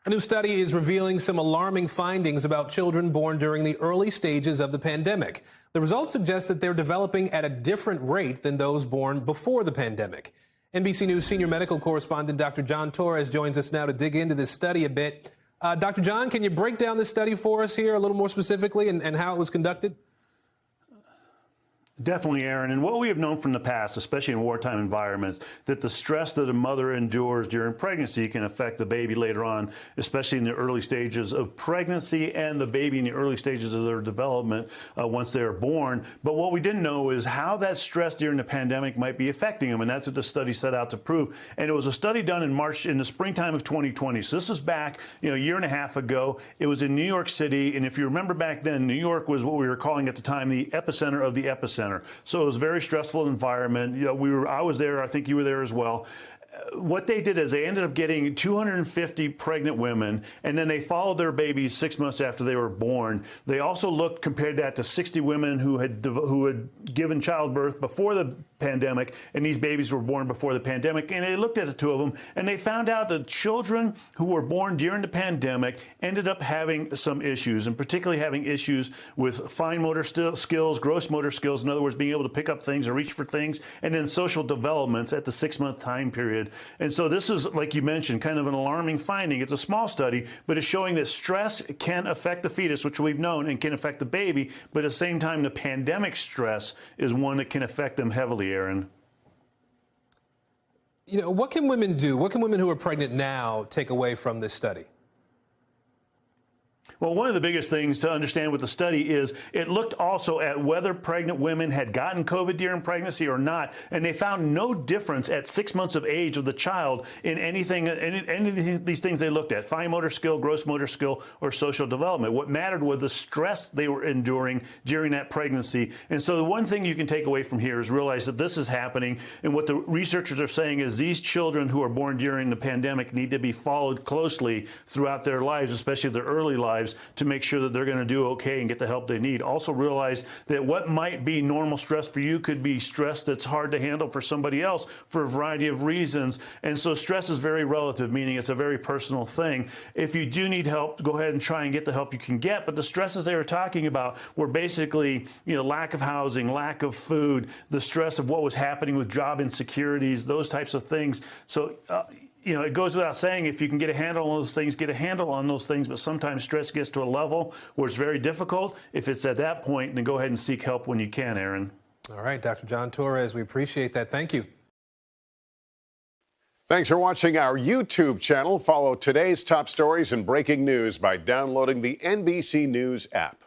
A new study is revealing some alarming findings about children born during the early stages of the pandemic. The results suggest that they're developing at a different rate than those born before the pandemic. NBC News senior medical correspondent Dr. John Torres joins us now to dig into this study a bit. Dr. John, can you break down this study for us here a little more specifically and how it was conducted? Definitely, Aaron. And what we have known from the past, especially in wartime environments, that the stress that a mother endures during pregnancy can affect the baby later on, especially in the early stages of pregnancy and the baby in the early stages of their development once they are born. But what we didn't know is how that stress during the pandemic might be affecting them. And that's what the study set out to prove. And it was a study done in the springtime of 2020. So this was back, a year and a half ago. It was in New York City. And if you remember back then, New York was what we were calling at the time the epicenter of the epicenter. So it was a very stressful environment. I was there. I think you were there as well. What they did is they ended up getting 250 pregnant women, and then they followed their babies 6 months after they were born. They also compared that to 60 women who had given childbirth before the pandemic, and these babies were born before the pandemic. And they looked at the two of them, and they found out that children who were born during the pandemic ended up having some issues, and particularly having issues with fine motor skills, gross motor skills, in other words, being able to pick up things or reach for things, and then social developments at the 6-month time period. And so this is, like you mentioned, kind of an alarming finding. It's a small study, but it's showing that stress can affect the fetus, which we've known, and can affect the baby. But at the same time, the pandemic stress is one that can affect them heavily, Aaron. What can women do? What can women who are pregnant now take away from this study? Well, one of the biggest things to understand with the study is it looked also at whether pregnant women had gotten COVID during pregnancy or not, and they found no difference at 6 months of age of the child in any of these things they looked at: fine motor skill, gross motor skill, or social development. What mattered was the stress they were enduring during that pregnancy. And so the one thing you can take away from here is realize that this is happening, and what the researchers are saying is these children who are born during the pandemic need to be followed closely throughout their lives, especially their early lives, to make sure that they're going to do okay and get the help they need. Also realize that what might be normal stress for you could be stress that's hard to handle for somebody else for a variety of reasons. And so stress is very relative, meaning it's a very personal thing. If you do need help, go ahead and try and get the help you can get. But the stresses they were talking about were basically, lack of housing, lack of food, the stress of what was happening with job insecurities, those types of things. So, it goes without saying, if you can get a handle on those things, get a handle on those things. But sometimes stress gets to a level where it's very difficult. If it's at that point, then go ahead and seek help when you can, Aaron. All right, Dr. John Torres, we appreciate that. Thank you. Thanks for watching our YouTube channel. Follow today's top stories and breaking news by downloading the NBC News app.